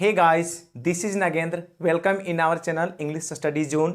Hey guys, this is Nagendra. Welcome in our channel English study zone.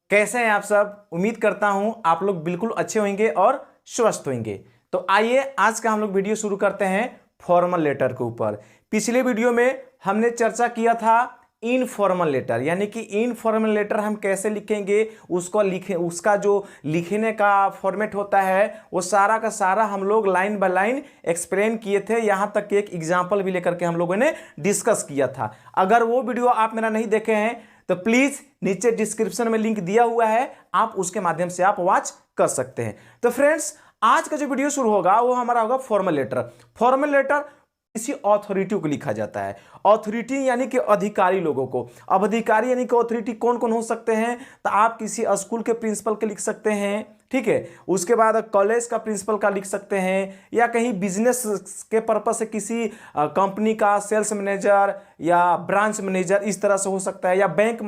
कैसे हैं आप सब? उम्मीद करता हूं आप लोग बिल्कुल अच्छे होंगे और स्वस्थ होंगे। तो आइए आज का हम लोग वीडियो शुरू करते हैं फॉर्मल लेटर के ऊपर। पिछले वीडियो में हमने चर्चा किया था इनफॉर्मल लेटर, यानी कि इनफॉर्मल लेटर हम कैसे लिखेंगे, उसका जो लिखने का फॉर्मेट होता है वो सारा का सारा हम लोग लाइन बाय लाइन एक्सप्लेन किए थे। यहां तक कि एक एग्जाम्पल भी लेकर के हम लोगों ने डिस्कस किया था। अगर वो वीडियो आप मेरा नहीं देखे हैं तो प्लीज नीचे डिस्क्रिप्शन में लिंक दिया हुआ है, आप उसके माध्यम से आप वॉच कर सकते हैं। तो फ्रेंड्स, आज का जो वीडियो शुरू होगा वो हमारा होगा फॉर्मल लेटर। फॉर्मल लेटर किसी अथॉरिटी को लिखा जाता है। अथॉरिटी यानी कि अधिकारी लोगों को। अब अधिकारी यानी कि अथॉरिटी कौन कौन हो सकते हैं? तो आप किसी स्कूल के प्रिंसिपल के लिख सकते हैं, ठीक है। उसके बाद कॉलेज का प्रिंसिपल का लिख सकते हैं, या कहीं बिजनेस के पर्पस से किसी कंपनी का सेल्स मैनेजर या ब्रांच मैनेजर, इस तरह से हो सकता है। या बैंक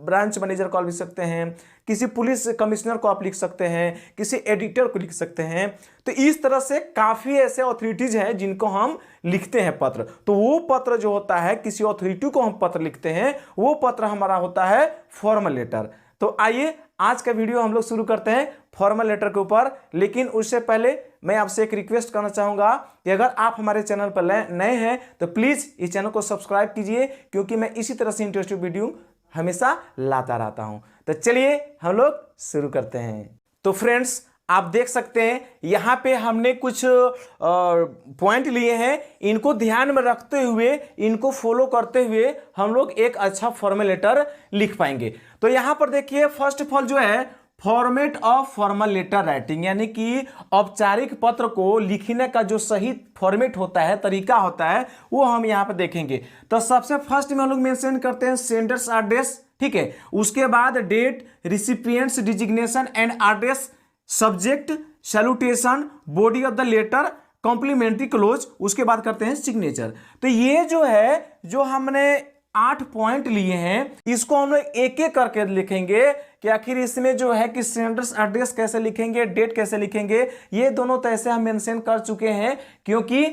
ब्रांच मैनेजर को आप लिख सकते हैं, किसी पुलिस कमिश्नर को आप लिख सकते हैं, किसी एडिटर को लिख सकते हैं। तो इस तरह से काफी ऐसे अथॉरिटीज हैं जिनको हम लिखते हैं पत्र। तो वो पत्र जो होता है, किसी अथॉरिटी को हम पत्र लिखते हैं, वो पत्र हमारा होता है फॉर्मल लेटर। तो आइए आज का वीडियो हम लोग शुरू करते हैं फॉर्मल लेटर के ऊपर। लेकिन उससे पहले मैं आपसे एक रिक्वेस्ट करना चाहूंगा कि अगर आप हमारे चैनल पर नए हैं तो प्लीज इस चैनल को सब्सक्राइब कीजिए, क्योंकि मैं इसी तरह से इंटरेस्टिंग वीडियो हमेशा लाता रहता हूं। तो चलिए हम लोग शुरू करते हैं। तो फ्रेंड्स, आप देख सकते हैं यहां पे हमने कुछ पॉइंट लिए हैं। इनको ध्यान में रखते हुए, इनको फॉलो करते हुए हम लोग एक अच्छा फॉर्मल लेटर लिख पाएंगे। तो यहां पर देखिए, फर्स्ट ऑफ ऑल जो है format of formal letter writing, यानी कि औपचारिक पत्र को लिखने का जो सही फॉर्मेट होता है, तरीका होता है, वो हम यहां पर देखेंगे। तो सबसे फर्स्ट में हम लोग मेंशन करते हैं सेंडर्स एड्रेस, ठीक है। उसके बाद date, recipient's designation and address, subject, salutation, body of the letter, complimentary close, उसके बाद करते हैं सिग्नेचर। तो ये जो है, जो हमने 8 पॉइंट लिए हैं, इसको हम लोग एक एक करके लिखेंगे कि आखिर इसमें जो है कि सेंडर्स एड्रेस कैसे लिखेंगे, डेट कैसे लिखेंगे। ये दोनों तो ऐसे हम मेंशन कर चुके हैं, क्योंकि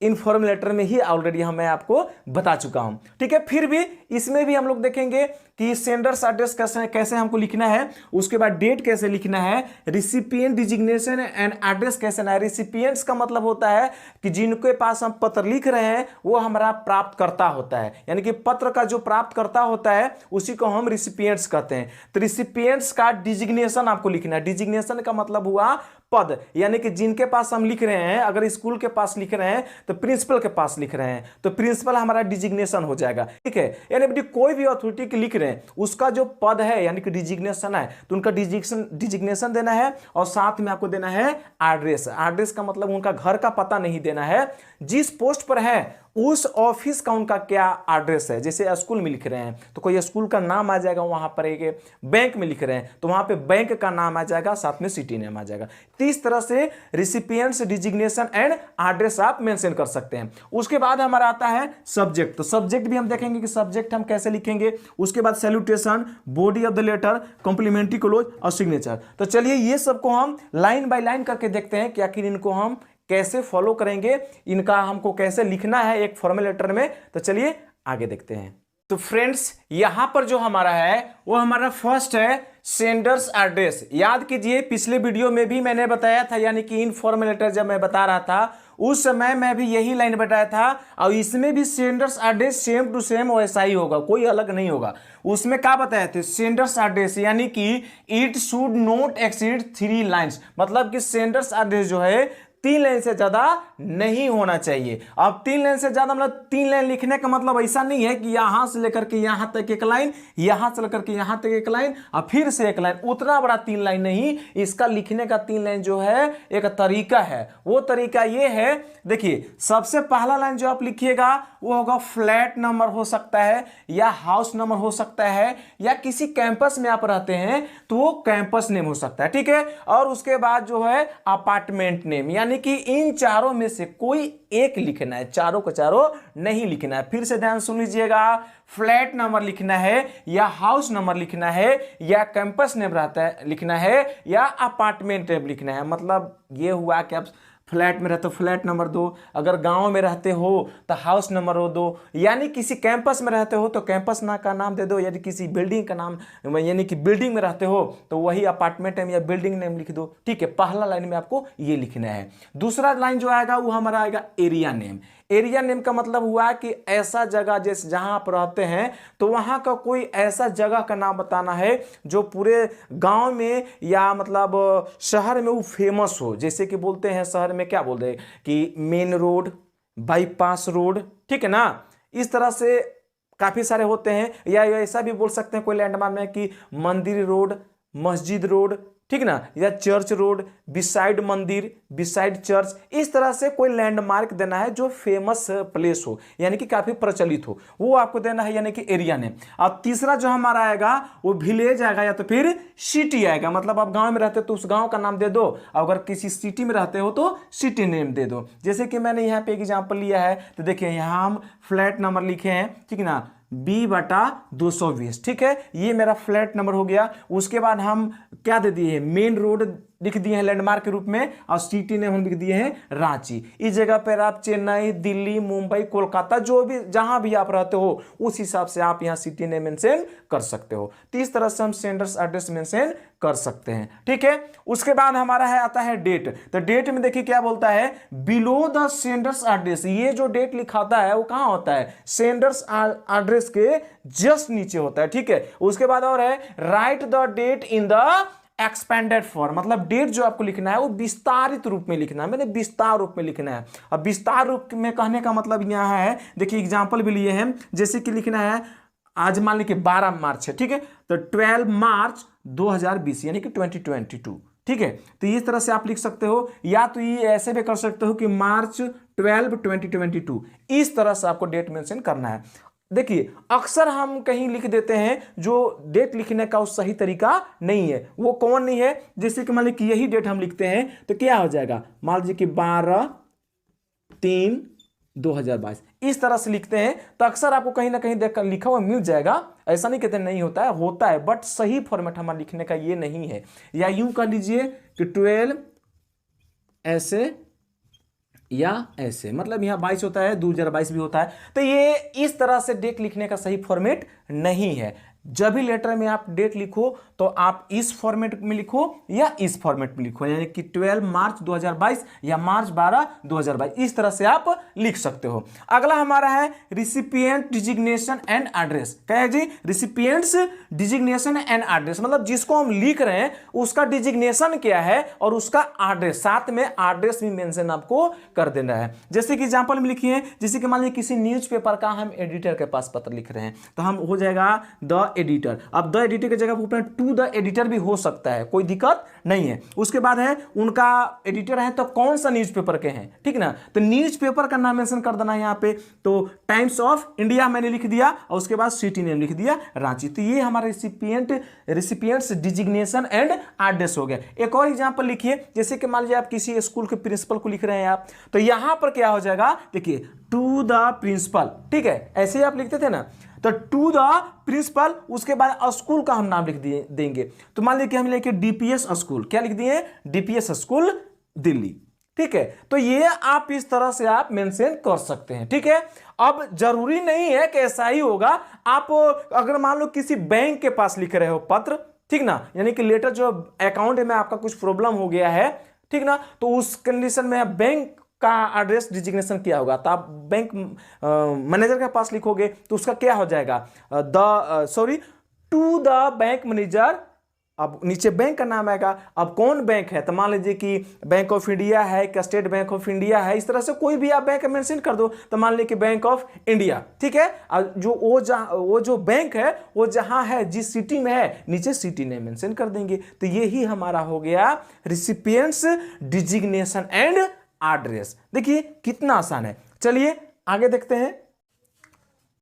इनफॉर्मल लेटर में ही ऑलरेडी मैं आपको बता चुका हूं, ठीक है। फिर भी इसमें भी हम लोग देखेंगे कि सेंडर्स एड्रेस कैसे हमको लिखना है, उसके बाद डेट कैसे लिखना है, रिसिपिएंट डिजिग्नेशन एंड एड्रेस कैसे ना है। रिसिपिएंट्स का मतलब होता है कि जिनके पास हम पत्र लिख रहे हैं वो हमारा प्राप्तकर्ता होता है, यानी कि पत्र का जो प्राप्तकर्ता होता है उसी को हम रिसिपिएंट्स कहते हैं। तो रिसिपिएंट्स का डिजिग्नेशन आपको लिखना है। डिजिग्नेशन का मतलब हुआ पद, यानी कि जिनके पास हम लिख रहे हैं, अगर स्कूल के पास लिख रहे हैं तो प्रिंसिपल के पास लिख रहे हैं, तो प्रिंसिपल हमारा डिजिग्नेशन हो जाएगा, ठीक है। यानी कोई भी अथॉरिटी के लिख रहे हैं, उसका जो पद है यानी कि डिजिग्नेशन है, तो उनका डिजिग्नेशन देना है, और साथ में आपको देना है एड्रेस। एड्रेस का मतलब उनका घर का पता नहीं देना है, जिस पोस्ट पर है उस ऑफिस का उनका क्या एड्रेस है। जैसे स्कूल में लिख रहे हैं तो कोई स्कूल का नाम आ जाएगा वहां पर, एक बैंक में लिख रहे हैं तो वहां पे बैंक का नाम आ जाएगा, साथ में सिटी नेम आ जाएगा। तो इस तरह से रिसिपिएंट्स डिजिग्नेशन एंड एड्रेस आप मेंशन कर सकते हैं। उसके बाद हमारा आता है सब्जेक्ट। तो सब्जेक्ट भी हम देखेंगे कि सब्जेक्ट हम कैसे लिखेंगे। उसके बाद salutation, body of the letter, complimentary close और सिग्नेचर। तो चलिए ये सबको हम लाइन बाय लाइन करके देखते हैं कि आखिर इनको हम कैसे फॉलो करेंगे, इनका हमको कैसे लिखना है एक फॉर्मल लेटर में। तो चलिए आगे देखते हैं। तो फ्रेंड्स, यहां पर जो हमारा है वो हमारा फर्स्ट है सेंडर्स एड्रेस। याद कीजिए, पिछले वीडियो में भी मैंने बताया था, यानी कि इनफॉर्मल लेटर जब मैं बता रहा था उस समय मैं भी यही लाइन बताया था, और इसमें भी sender's address same to same वैसा ही होगा, कोई अलग नहीं होगा। उसमें क्या बताए थे? सेंडर्स एड्रेस यानी कि it should not exceed 3 lines, मतलब कि सेंडर्स एड्रेस जो है 3 लाइन से ज्यादा नहीं होना चाहिए। अब 3 लाइन से ज्यादा मतलब 3 लाइन लिखने का मतलब ऐसा नहीं है कि यहां से लेकर के यहां तक एक लाइन, यहां से लेकर के यहां तक एक लाइन और फिर से एक लाइन, उतना बड़ा 3 लाइन नहीं। इसका लिखने का 3 लाइन जो है एक तरीका है। वो तरीका ये है, देखिए, सबसे पहला लाइन जो आप लिखिएगा वो होगा फ्लैट नंबर हो सकता है, या हाउस नंबर हो सकता है, या किसी कैंपस में आप रहते हैं तो वो कैंपस नेम हो सकता है, ठीक है। और उसके बाद जो है अपार्टमेंट नेम, यानी कि इन चारों में से कोई एक लिखना है, चारों को चारों नहीं लिखना है। फिर से ध्यान सुन लीजिएगा, फ्लैट नंबर लिखना है, या हाउस नंबर लिखना है, या कैंपस नेम रहता है लिखना है, या अपार्टमेंट नेम लिखना है। मतलब ये हुआ कि आप फ्लैट में रहते हो फ्लैट नंबर दो, अगर गांव में रहते हो तो हाउस नंबर हो दो, यानी किसी कैंपस में रहते हो तो कैंपस ना का नाम दे दो, यदि किसी बिल्डिंग का नाम यानी कि बिल्डिंग में रहते हो तो वही अपार्टमेंट नेम या बिल्डिंग नेम लिख दो। ठीक है, पहला लाइन में आपको ये लिखना है। दूसरा लाइन जो आएगा वो हमारा आएगा एरिया नेम। एरिया नेम का मतलब हुआ कि ऐसा जगह जैसे जहां आप रहते हैं तो वहां का कोई ऐसा जगह का नाम बताना है जो पूरे गांव में या मतलब शहर में वो फेमस हो। जैसे कि बोलते हैं शहर में क्या बोलते हैं कि मेन रोड, बाईपास रोड, ठीक है ना, इस तरह से काफी सारे होते हैं। या ऐसा भी बोल सकते हैं कोई लैंडमार्क में कि मंदिर रोड, मस्जिद रोड, ठीक ना, या चर्च रोड, बिसाइड मंदिर, बिसाइड चर्च, इस तरह से कोई लैंडमार्क देना है जो फेमस प्लेस हो, यानी कि काफी प्रचलित हो, वो आपको देना है, यानी कि एरिया नेम। और तीसरा जो हमारा आएगा वो विलेज आएगा या तो फिर सिटी आएगा। मतलब आप गांव में रहते हो तो उस गांव का नाम दे दो, अगर किसी सिटी में रहते हो तो सिटी नेम दे दो। जैसे कि मैंने यहाँ पे एग्जाम्पल लिया है तो देखिए यहाँ हम फ्लैट नंबर लिखे हैं, ठीक ना, B/220, ठीक है, ये मेरा फ्लैट नंबर हो गया। उसके बाद हम क्या दे दिए हैं, मेन रोड लिख दिए हैं लैंडमार्क के रूप में, और सिटी नेम हम लिख दिए हैं रांची। इस जगह पर आप चेन्नई, दिल्ली, मुंबई, कोलकाता, जो भी जहां भी आप रहते हो उस हिसाब से आप यहां सिटी नेम मेंशन कर सकते हो। तो इस तरह से हम सेंडर्स एड्रेस मेंशन कर सकते हैं, ठीक है। उसके बाद हमारा है आता है डेट। तो डेट में देखिए क्या बोलता है, बिलो द सेंडर्स एड्रेस। ये जो डेट लिखाता है वो कहां होता है, सेंडर्स एड्रेस के जस्ट नीचे होता है, ठीक है। उसके बाद और है write the date in the expanded form. मतलब डेट जो आपको लिखना है वो विस्तारित रूप में लिखना है, मैंने विस्तार रूप में लिखना है। अब विस्तार रूप में कहने का मतलब यहाँ है, देखिए एग्जांपल भी लिए हैं, जैसे कि लिखना है आज मान लीजिए 12 मार्च है, ठीक है, तो 12 मार्च 2020 यानी कि 2022, ठीक है। तो इस तरह से आप लिख सकते हो, या तो ये ऐसे भी कर सकते हो कि मार्च 12 2022, इस तरह से आपको डेट मेंशन करना है। देखिए अक्सर हम कहीं लिख देते हैं जो डेट लिखने का वो सही तरीका नहीं है। वो कौन नहीं है, जैसे कि मान लीजिए यही डेट हम लिखते हैं तो क्या हो जाएगा, मान लीजिए कि 12/3/2022, इस तरह से लिखते हैं तो अक्सर आपको कहीं ना कहीं देखकर लिखा हुआ मिल जाएगा। ऐसा नहीं कहते नहीं होता है, होता है, बट सही फॉर्मेट हमारा लिखने का ये नहीं है। या यूं कर लीजिए कि 12 ऐसे या ऐसे, मतलब यहाँ 22 होता है, 2022 भी होता है। तो ये इस तरह से डेट लिखने का सही फॉर्मेट नहीं है। जब भी लेटर में आप डेट लिखो तो आप इस फॉर्मेट में लिखो या इस फॉर्मेट में लिखो, यानी कि 12 मार्च 2022 या मार्च 12 2022, इस तरह से आप लिख सकते हो। अगला हमारा है रिसिपिएंट डिजिग्नेशन एंड एड्रेस। क्या है जी, रिसिपिएंट्स डिजिग्नेशन एंड एड्रेस, मतलब जिसको हम लिख रहे हैं उसका डिजिग्नेशन क्या है और उसका एड्रेस, साथ में एड्रेस भी मेंशन आपको कर देना है। जैसे कि एग्जांपल में लिखिए, जैसे कि मान लीजिए किसी न्यूज़पेपर का हम एडिटर के पास पत्र लिख रहे हैं तो हम हो जाएगा द एडिटर। अब द एडिटर की जगह ऊपर टू द एडिटर भी हो सकता है, कोई दिक्कत नहीं है। उसके बाद है उनका एडिटर है तो कौन सा न्यूज़पेपर के हैं, ठीक ना, तो न्यूज़पेपर का नाम मेंशन कर देना है यहाँ पे। तो टाइम्स ऑफ इंडिया मैंने लिख दिया और उसके बाद सिटी नेम लिख दिया रांची। तो ये हमारा रिसिपिएंट्स डिजिग्नेशन एंड एड्रेस हो गया। एक और एग्जांपल लिखिए, जैसे कि मान लीजिए आप किसी स्कूल के प्रिंसिपल को लिख रहे हैं आप, तो यहां पर क्या हो जाएगा, देखिए टू द प्रिंसिपल, ठीक है, ऐसे ही आप लिखते थे ना, तो टू द प्रिंसिपल, उसके बाद स्कूल का हम नाम लिख देंगे। तो मान लीजिए हम लिखे डीपीएस स्कूल, क्या लिख दिए, डीपीएस स्कूल दिल्ली, ठीक है। तो ये आप इस तरह से आप मेंशन कर सकते हैं, ठीक है। अब जरूरी नहीं है कि ऐसा ही होगा। आप अगर मान लो किसी बैंक के पास लिख रहे हो पत्र, ठीक ना, यानी कि लेटर जो अकाउंट में आपका कुछ प्रॉब्लम हो गया है, ठीक ना, तो उस कंडीशन में बैंक का एड्रेस डिजिग्नेशन किया होगा तो आप बैंक मैनेजर के पास लिखोगे तो उसका क्या हो जाएगा, टू द बैंक मैनेजर। अब नीचे बैंक का नाम आएगा। अब कौन बैंक है, तो मान लीजिए कि बैंक ऑफ इंडिया है, कि स्टेट बैंक ऑफ इंडिया है, इस तरह से कोई भी आप बैंक मेंशन कर दो। तो मान लीजिए कि बैंक ऑफ इंडिया, ठीक है। और वो जो बैंक है वो जहां है, जिस सिटी में है, नीचे सिटी नेम मेंशन कर देंगे। तो यही हमारा हो गया रिसिपिएंट्स डिजिग्नेशन एंड एड्रेस। देखिए कितना आसान है। चलिए आगे देखते हैं।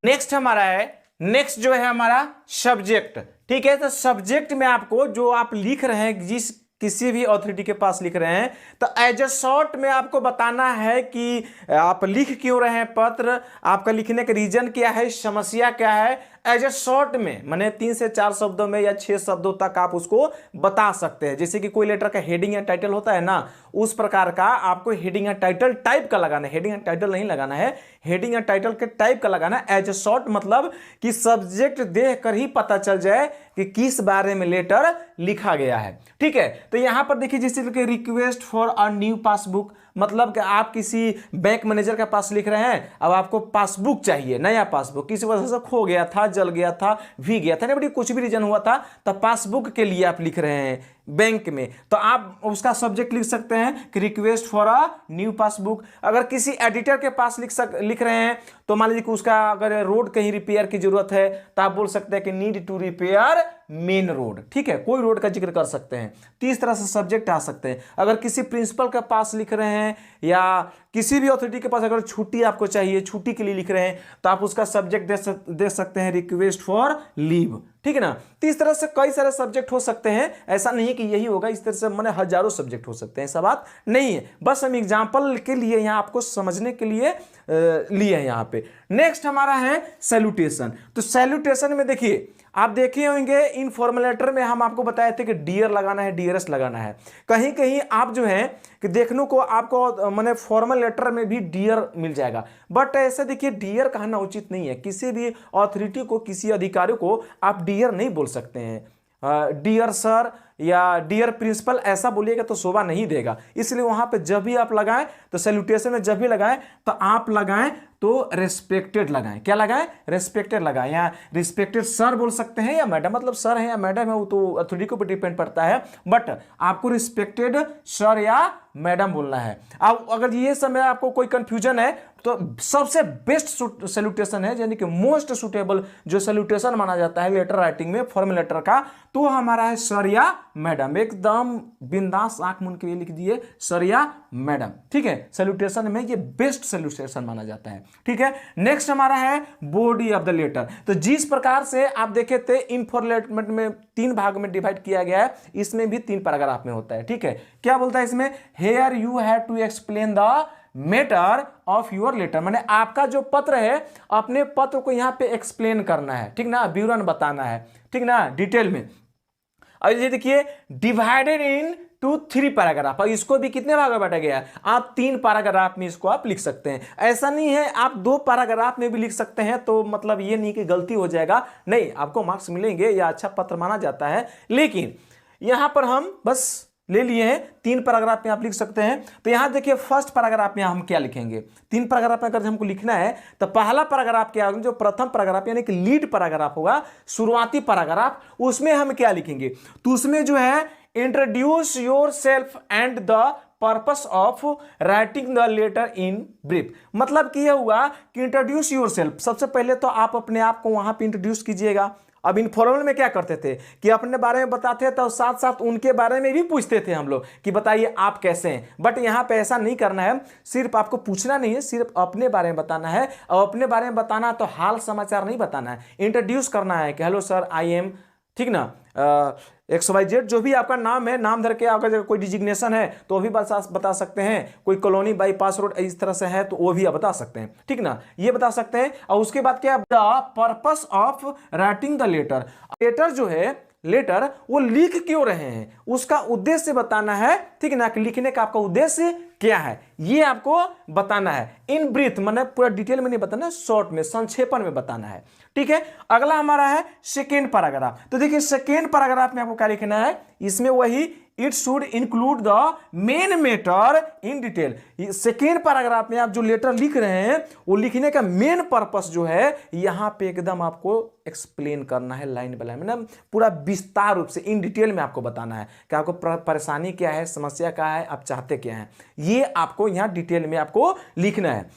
नेक्स्ट हमारा है, नेक्स्ट जो है हमारा सब्जेक्ट, ठीक है। तो सब्जेक्ट में आपको जो आप लिख रहे हैं, जिस किसी भी अथॉरिटी के पास लिख रहे हैं, तो एज ए शॉर्ट में आपको बताना है कि आप लिख क्यों रहे हैं पत्र, आपका लिखने का रीजन क्या है, समस्या क्या है, एज ए शॉर्ट में, माने 3 से 4 शब्दों में या 6 शब्दों तक आप उसको बता सकते हैं। जैसे कि कोई लेटर का हेडिंग या टाइटल होता है ना, उस प्रकार का आपको हेडिंग या टाइटल टाइप का लगाना है। हेडिंग या टाइटल नहीं लगाना है, हेडिंग या टाइटल के टाइप का लगाना है। एज ए शॉर्ट मतलब कि सब्जेक्ट देख कर ही पता चल जाए कि किस बारे में लेटर लिखा गया है। ठीक है, तो यहां पर देखिए जैसे कि request for a new passbook, मतलब कि आप किसी बैंक मैनेजर के पास लिख रहे हैं, अब आपको पासबुक चाहिए, नया पासबुक, किसी वजह से खो गया था, जल गया था, भीग गया था, नहीं बेटी कुछ भी रीजन हुआ था, तो पासबुक के लिए आप लिख रहे हैं बैंक में, तो आप उसका सब्जेक्ट लिख सकते हैं कि request for a new passbook. अगर किसी एडिटर के पास लिख रहे हैं, तो मान लीजिए कि उसका अगर रोड कहीं रिपेयर की जरूरत है, तो आप बोल सकते हैं कि need to repair main road. ठीक है, कोई रोड का जिक्र कर सकते हैं। तो इस तरह से सब्जेक्ट आ सकते हैं। अगर किसी प्रिंसिपल के पास लिख रहे हैं या किसी भी अथॉरिटी के पास अगर छुट्टी आपको चाहिए, छुट्टी के लिए लिख रहे हैं, तो आप उसका सब्जेक्ट दे सकते हैं रिक्वेस्ट फॉर लीव। ठीक है ना, तो इस तरह से कई सारे सब्जेक्ट हो सकते हैं, ऐसा नहीं है कि यही होगा, इस तरह से मैंने हजारों सब्जेक्ट हो सकते हैं, ऐसा बात नहीं है, बस हम एग्जांपल के लिए यहाँ आपको समझने के लिए लिए हैं यहाँ पे। नेक्स्ट हमारा है सैल्यूटेशन। तो सैल्यूटेशन में देखिए, आप देखे होंगे इनफॉर्मल लेटर में हम आपको बताए थे कि डियर लगाना है, डियरेस्ट लगाना है। कहीं कहीं आप जो है कि देखने को आपको माने फॉर्मल लेटर में भी डियर मिल जाएगा, बट ऐसे देखिए डियर कहना उचित नहीं है। किसी भी अथॉरिटी को, किसी अधिकारी को आप डियर नहीं बोल सकते हैं। डियर सर या डियर प्रिंसिपल ऐसा बोलिएगा तो शोभा नहीं देगा। इसलिए वहां पे जब भी आप लगाएं, तो सैल्यूटेशन में जब भी लगाएं तो आप लगाएं तो रेस्पेक्टेड लगाएं। क्या लगाएं? रेस्पेक्टेड लगाएं। या रिस्पेक्टेड सर बोल सकते हैं या मैडम, मतलब सर है या मैडम है वो तो अथॉरिटी को भी डिपेंड पड़ता है, बट आपको रिस्पेक्टेड सर या मैडम बोलना है। अब अगर ये समय आपको कोई कंफ्यूजन है, तो सबसे बेस्ट सैल्यूटेशन है, यानी कि मोस्ट सुटेबल जो सैल्यूटेशन माना जाता है लेटर राइटिंग में, फॉर्मल लेटर का, तो हमारा है सर या मैडम। एकदम बिंदास आंख मूंद के लिए लिख दिए सर या मैडम। ठीक है, सैल्यूटेशन में ये बेस्ट सैल्यूटेशन माना जाता है। ठीक है, नेक्स्ट हमारा है बॉडी ऑफ द लेटर। तो जिस प्रकार से आप देखे थे इनफॉर्मेट में 3 भाग में डिवाइड किया गया है, इसमें भी 3 पैराग्राफ में होता है। ठीक है, क्या बोलता है इसमें? Here you have to explain the matter of your letter, माने आपका जो पत्र है, अपने पत्र को यहां पे एक्सप्लेन करना है। ठीक ना, विवरण बताना है। ठीक ना, डिटेल में। और ये देखिए डिवाइडेड इन टू 3 पैराग्राफ, और इसको भी कितने भाग में बांटा गया है? आप 3 पैराग्राफ में इसको आप लिख सकते हैं। ऐसा नहीं है आप 2 पैराग्राफ में भी लिख सकते हैं, तो मतलब ये नहीं कि गलती हो जाएगा, नहीं, आपको मार्क्स मिलेंगे या अच्छा पत्र माना जाता है। लेकिन यहां पर हम बस ले लिए हैं 3 पैराग्राफ में आप लिख सकते हैं। तो यहां देखिए फर्स्ट पैराग्राफ में हम क्या लिखेंगे? 3 पैराग्राफ में अगर हमको लिखना है, तो पहला पैराग्राफ क्या होगा? जो प्रथम पैराग्राफ यानी कि लीड पैराग्राफ होगा, शुरुआती पैराग्राफ, उसमें हम क्या लिखेंगे? तो उसमें जो है introduce yourself and the purpose of writing the letter in brief. मतलब कि यह हुआ कि इंट्रोड्यूस योर सेल्फ, सबसे पहले तो आप अपने आप को वहां पे इंट्रोड्यूस कीजिएगा। अब इनफॉर्मल में क्या करते थे कि अपने बारे में बताते तो साथ साथ उनके बारे में भी पूछते थे हम लोग कि बताइए आप कैसे हैं। बट यहाँ पे ऐसा नहीं करना है, सिर्फ आपको पूछना नहीं है, सिर्फ अपने बारे में बताना है। और अपने बारे में बताना तो हाल समाचार नहीं बताना है, इंट्रोड्यूस करना है कि हेलो सर आई एम, ठीक ना, XYZ जो भी आपका नाम है, नाम धर के अगर कोई डिजिग्नेशन है तो भी बता सकते हैं। कोई कॉलोनी बाईपास रोड इस तरह से है तो वो भी आप बता सकते हैं। ठीक ना, ये बता सकते हैं। और उसके बाद क्या, the purpose of writing the letter. Letter जो है, लेटर वो लिख क्यों रहे हैं, उसका उद्देश्य बताना है। ठीक ना, कि लिखने का आपका उद्देश्य क्या है, ये आपको बताना है। इन ब्रीथ माने पूरा डिटेल में नहीं बताना, शॉर्ट में, संक्षेपण में बताना है। ठीक है, अगला हमारा है सेकेंड पैराग्राफ। तो देखिए सेकेंड पैराग्राफ में आपको क्या लिखना है? इसमें वही it should include the main matter in detail. Second paragraph में आप जो लेटर लिख रहे हैं, वो लिखने का मेन पर्पस जो है, यहां पे एकदम आपको एक्सप्लेन करना है, लाइन बाय लाइन, मतलब पूरा विस्तार रूप से इन डिटेल में आपको बताना है कि आपको परेशानी क्या है, समस्या क्या है, आप चाहते क्या हैं, ये आपको यहां डिटेल में आपको लिखना है।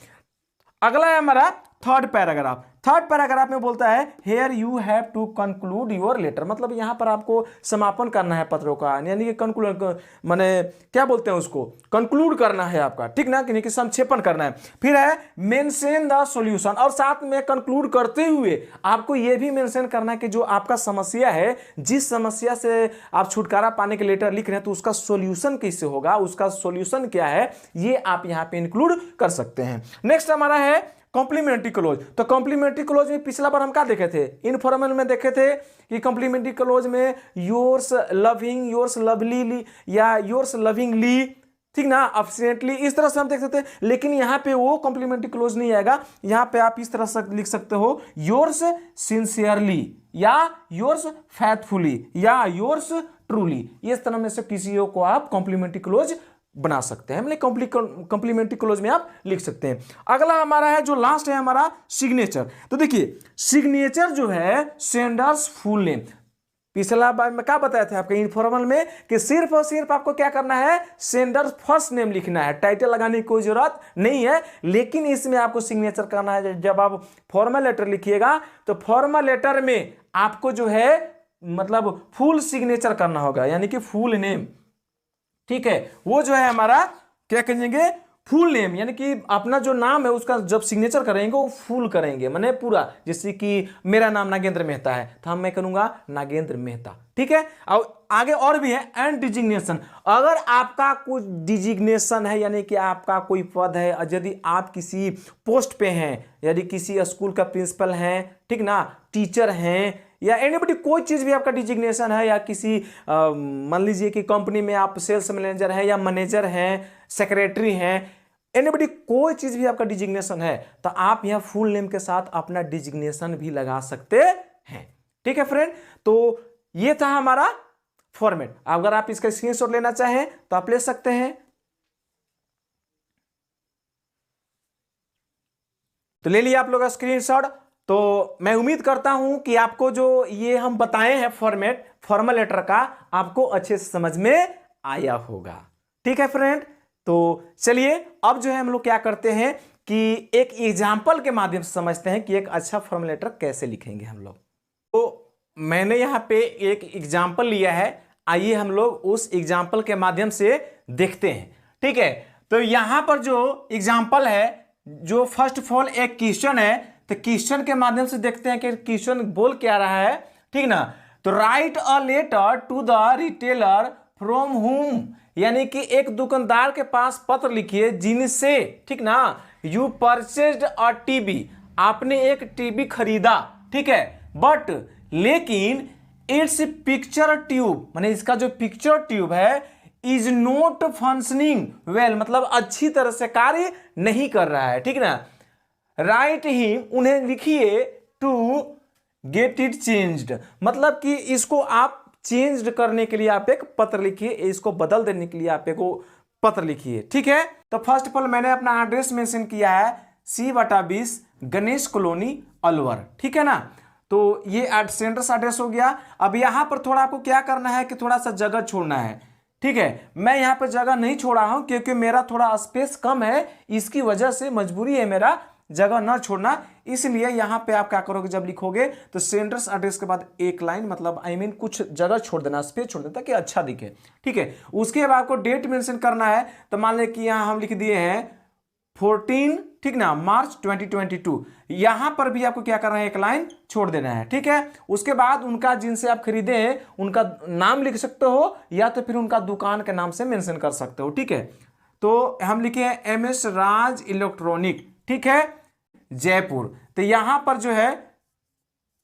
अगला है हमारा थर्ड पैराग्राफ। थर्ड पैराग्राफ में बोलता है here you have to conclude your letter, मतलब यहां पर आपको समापन करना है पत्रों का, यानी कि कंक्लूड माने क्या बोलते हैं उसको, कंक्लूड करना है आपका। ठीक ना, कि संक्षेपण करना है। फिर है मेंशन द सॉल्यूशन, और साथ में कंक्लूड करते हुए आपको यह भी मेंशन करना है कि जो आपका समस्या है, जिस समस्या से आप छुटकारा पाने के लेटर लिख रहे हैं, तो उसका सॉल्यूशन कैसे होगा, उसका सॉल्यूशन क्या है, ये आप यहां पे इंक्लूड कर सकते हैं। नेक्स्ट हमारा है कॉम्प्लीमेंट्री क्लोज। तो कॉम्प्लीमेंट्री क्लोज में पिछला बार हम क्या देखे थे, इनफॉर्मल में देखे थे कि कॉम्प्लीमेंट्री क्लोज में योर्स लविंग, योर्स लवली या योर्स लविंगली, ठीक ना, अफिशिएंटली, इस तरह से हम देख सकते हैं। लेकिन यहाँ पे वो कॉम्प्लीमेंट्री क्लोज नहीं आएगा, यहाँ पे आप इस तरह से लिख सकते हो योर्स सिंसियरली या योर्स फैथफुली या योर्स ट्रूली। इस तरह में से किसी को आप कॉम्प्लीमेंट्री क्लोज बना सकते हैं, मतलब कॉम्प्लीमेंट्री क्लोज में आप लिख सकते हैं। अगला हमारा है जो लास्ट है हमारा सिग्नेचर। तो देखिए सिग्नेचर जो है सेंडर्स फुल नेम, पिछला बार में क्या बताया था आपके इनफॉर्मल में कि सिर्फ और सिर्फ आपको क्या करना है, सेंडर फर्स्ट नेम लिखना है, टाइटल लगाने की कोई जरूरत नहीं है। लेकिन इसमें आपको सिग्नेचर करना है। जब आप फॉर्मल लेटर लिखिएगा तो फॉर्मल लेटर में आपको जो है मतलब फुल सिग्नेचर करना होगा, यानी कि फुल नेम, ठीक है। वो जो है हमारा क्या करेंगे, फुल नेम, यानी कि अपना जो नाम है उसका जब सिग्नेचर करेंगे वो फुल करेंगे, माने पूरा। जैसे कि मेरा नाम नागेंद्र मेहता है तो मैं करूंगा नागेंद्र मेहता, ठीक है। और आगे और भी है एंड डिजिग्नेशन। अगर आपका कुछ डिजिग्नेशन है, यानी कि आपका कोई पद है, यदि आप किसी पोस्ट पे हैं, यदि किसी स्कूल का प्रिंसिपल हैं, ठीक ना, टीचर हैं, या एनीबडी कोई चीज भी आपका डिजिग्नेशन है, या किसी मान लीजिए कि कंपनी में आप सेल्स मैनेजर हैं या मैनेजर हैं, सेक्रेटरी हैं, एनीबडी कोई चीज भी आपका डिजिग्नेशन है, तो आप यहां फुल नेम के साथ अपना डिजिग्नेशन भी लगा सकते हैं, ठीक है फ्रेंड। तो ये था हमारा फॉर्मेट। अगर आप इसका स्क्रीनशॉट लेना चाहें तो आप ले सकते हैं। तो ले लिया आप लोग का स्क्रीनशॉट। तो मैं उम्मीद करता हूं कि आपको जो ये हम बताए हैं फॉर्मेट फॉर्मल लेटर का, आपको अच्छे से समझ में आया होगा, ठीक है फ्रेंड। तो चलिए अब जो है हम लोग क्या करते हैं कि एक एग्जाम्पल के माध्यम से समझते हैं कि एक अच्छा फॉर्मल लेटर कैसे लिखेंगे हम लोग। तो मैंने यहाँ पे एक एग्जाम्पल लिया है, आइए हम लोग उस एग्जाम्पल के माध्यम से देखते हैं, ठीक है। तो यहाँ पर जो एग्जाम्पल है, जो फर्स्ट ऑफ ऑल एक क्वेश्चन है, तो क्वेश्चन के माध्यम से देखते हैं कि क्वेश्चन बोल क्या रहा है, ठीक ना। तो write a letter to the retailer from whom, यानी कि एक दुकानदार के पास पत्र लिखिए जिनसे, ठीक ना, यू परचेज्ड अ टीवी, आपने एक टीवी खरीदा, ठीक है। बट लेकिन इट्स पिक्चर ट्यूब, माने इसका जो पिक्चर ट्यूब है, इज नॉट फंक्शनिंग वेल, मतलब अच्छी तरह से कार्य नहीं कर रहा है, ठीक ना। राइट ही, उन्हें लिखिए टू गेट इट चेंज्ड, मतलब कि इसको आप चेंज करने के लिए आप एक पत्र लिखिए, इसको बदल देने के लिए आप एक पत्र लिखिए, ठीक है। तो फर्स्ट ऑफ ऑल मैंने अपना एड्रेस मेंशन किया है C/20 गणेश कॉलोनी अलवर, ठीक है ना। तो ये सेंटर्स एड्रेस हो गया। अब यहां पर थोड़ा आपको क्या करना है कि थोड़ा सा जगह छोड़ना है, ठीक है। मैं यहाँ पर जगह नहीं छोड़ा हूं क्योंकि मेरा थोड़ा स्पेस कम है, इसकी वजह से मजबूरी है मेरा जगह ना छोड़ना। इसलिए यहां पे आप क्या करोगे, जब लिखोगे तो सेंटर्स एड्रेस के बाद एक लाइन, मतलब आई मीन कुछ जगह छोड़ देना, स्पेस छोड़ देना ताकि अच्छा दिखे, ठीक है। उसके बाद आपको डेट मेंशन करना है। तो मान लें कि यहां हम लिख दिए हैं 14, ठीक ना, मार्च 2022। यहां पर भी आपको क्या करना है, एक लाइन छोड़ देना है, ठीक है। उसके बाद उनका जिनसे आप खरीदे हैं उनका नाम लिख सकते हो, या तो फिर उनका दुकान के नाम से मेंशन कर सकते हो, ठीक है। तो हम लिखे हैं MS राज इलेक्ट्रॉनिक, ठीक है, जयपुर। तो यहां पर जो है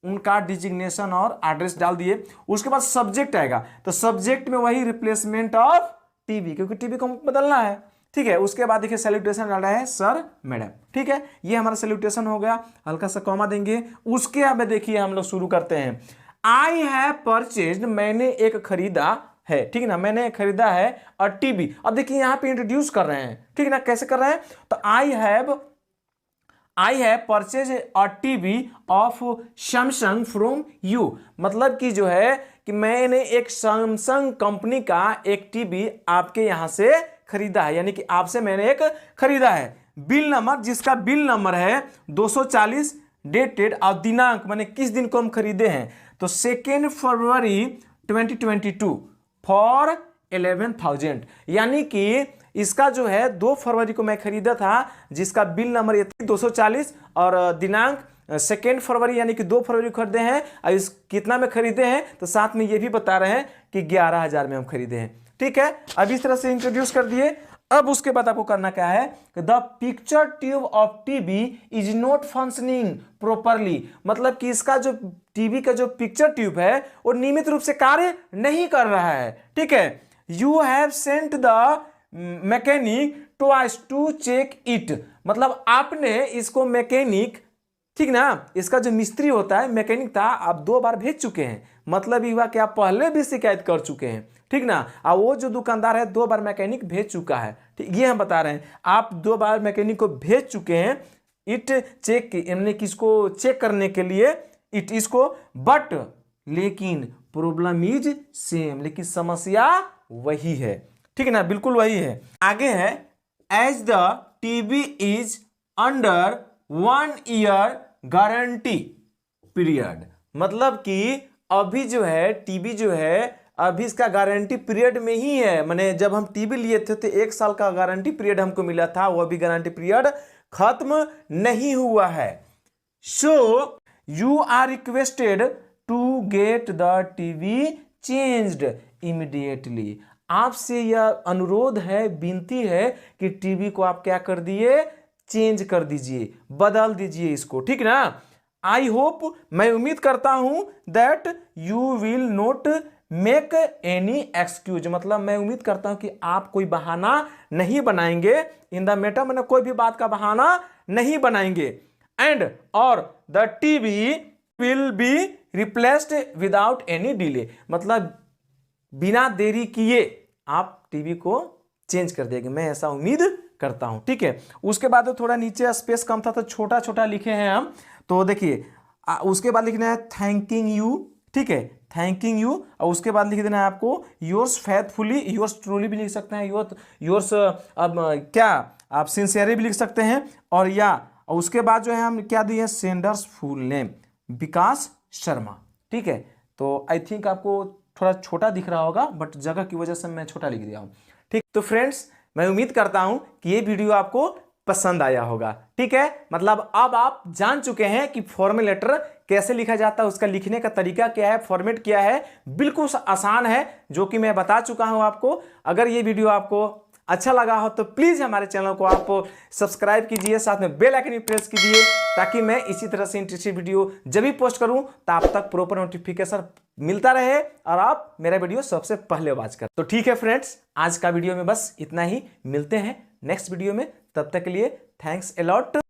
उनका डिजिग्नेशन और एड्रेस डाल दिए। उसके बाद सब्जेक्ट आएगा, तो सब्जेक्ट में वही रिप्लेसमेंट ऑफ टीवी, क्योंकि टीवी को बदलना है, ठीक है। उसके बाद देखिए सैल्यूटेशन डाल रहे हैं सर मैडम, ठीक है। ये हमारा सैल्यूटेशन हो गया, हल्का सा कॉमा देंगे। उसके बाद देखिए हम लोग शुरू करते हैं। आई हैव परचेज्ड, मैंने एक खरीदा है, ठीक ना, मैंने खरीदा है अ टीवी। अब देखिए यहाँ पे इंट्रोड्यूस कर रहे हैं, ठीक ना, कैसे कर रहे हैं। तो I have purchase a TV off Samsung from you, मतलब कि जो है कि मैंने एक सैमसंग कंपनी का एक टीवी आपके यहां से खरीदा है, यानी कि आपसे मैंने एक खरीदा है। बिल नंबर, जिसका बिल नंबर है 240, डेटेड और दिनांक, माने किस दिन को हम खरीदे हैं, तो 2 फरवरी 2022 फॉर 11,000, यानी कि इसका जो है 2 फरवरी को मैं खरीदा था, जिसका बिल नंबर ये 240 और दिनांक 2 फरवरी, यानी कि 2 फरवरी को खरीदे हैं। और इस कितना में खरीदे हैं, तो साथ में ये भी बता रहे हैं कि 11,000 में हम खरीदे हैं, ठीक है। अब इस तरह से इंट्रोड्यूस कर दिए। अब उसके बाद आपको करना क्या है, the picture tube of TB is not functioning properly, मतलब कि इसका जो टीबी का जो पिक्चर ट्यूब है वो नियमित रूप से कार्य नहीं कर रहा है। ठीक है, you have sent the mechanic twice to check it, मतलब आपने इसको मैकेनिक, ठीक ना, इसका जो मिस्त्री होता है मैकेनिक था, आप 2 बार भेज चुके हैं, मतलब ये हुआ कि आप पहले भी शिकायत कर चुके हैं। ठीक ना, और वो जो दुकानदार है 2 बार मैकेनिक भेज चुका है। ठीक, ये हम बता रहे हैं, आप 2 बार मैकेनिक को भेज चुके हैं इट चेक, यानी किसको चेक करने के लिए, इट इसको, बट लेकिन प्रॉब्लम इज सेम, लेकिन समस्या वही है। ठीक है ना, बिल्कुल वही है। आगे है, as the TV is under 1 year guarantee period, मतलब कि अभी जो है टीबी जो है अभी इसका गारंटी पीरियड में ही है। माने जब हम टीबी लिए थे तो 1 साल का गारंटी पीरियड हमको मिला था, वो अभी गारंटी पीरियड खत्म नहीं हुआ है। So you are requested to get the TV changed immediately, आपसे यह अनुरोध है, विनती है कि टीबी को आप क्या कर दिए, चेंज कर दीजिए, बदल दीजिए इसको। ठीक ना, आई होप, मैं उम्मीद करता हूं that you will not make any excuse, मतलब मैं उम्मीद करता हूं कि आप कोई बहाना नहीं बनाएंगे इन द मैटर, मैंने कोई भी बात का बहाना नहीं बनाएंगे। एंड और the TV will be replaced without any delay, मतलब बिना देरी किए आप टीवी को चेंज कर देंगे, मैं ऐसा उम्मीद करता हूं। ठीक है, उसके बाद तो थोड़ा नीचे स्पेस कम था तो छोटा छोटा लिखे हैं हम, तो देखिए उसके बाद लिखना है थैंकिंग यू। ठीक है, थैंकिंग यू, और उसके बाद लिख देना है आपको योर्स फेथफुली, योर्स ट्रूली भी लिख सकते हैं, योर्स अब क्या आप सिंसियरली भी लिख सकते हैं, और या और उसके बाद जो है हम क्या दिए, सेंडर्स फुल नेम विकास शर्मा। ठीक है, तो आई थिंक आपको थोड़ा छोटा दिख रहा होगा, बट जगह की वजह से मैं छोटा लिख दिया हूं। ठीक, तो फ्रेंड्स मैं उम्मीद करता हूं कि ये वीडियो आपको पसंद आया होगा। ठीक है, मतलब अब आप जान चुके हैं कि फॉर्मल लेटर कैसे लिखा जाता है, उसका लिखने का तरीका क्या है, फॉर्मेट क्या है, बिल्कुल आसान है, जो कि मैं बता चुका हूं आपको। अगर ये वीडियो आपको अच्छा लगा हो तो प्लीज हमारे चैनल को आप सब्सक्राइब कीजिए, साथ में बेल आइकन भी प्रेस कीजिए, ताकि मैं इसी तरह से इंटरेस्टिंग वीडियो जब भी पोस्ट करूं तो आप तक प्रॉपर नोटिफिकेशन मिलता रहे और आप मेरा वीडियो सबसे पहले वॉच करें। तो ठीक है फ्रेंड्स, आज का वीडियो में बस इतना ही, मिलते हैं नेक्स्ट वीडियो में, तब तक के लिए थैंक्स अ लॉट।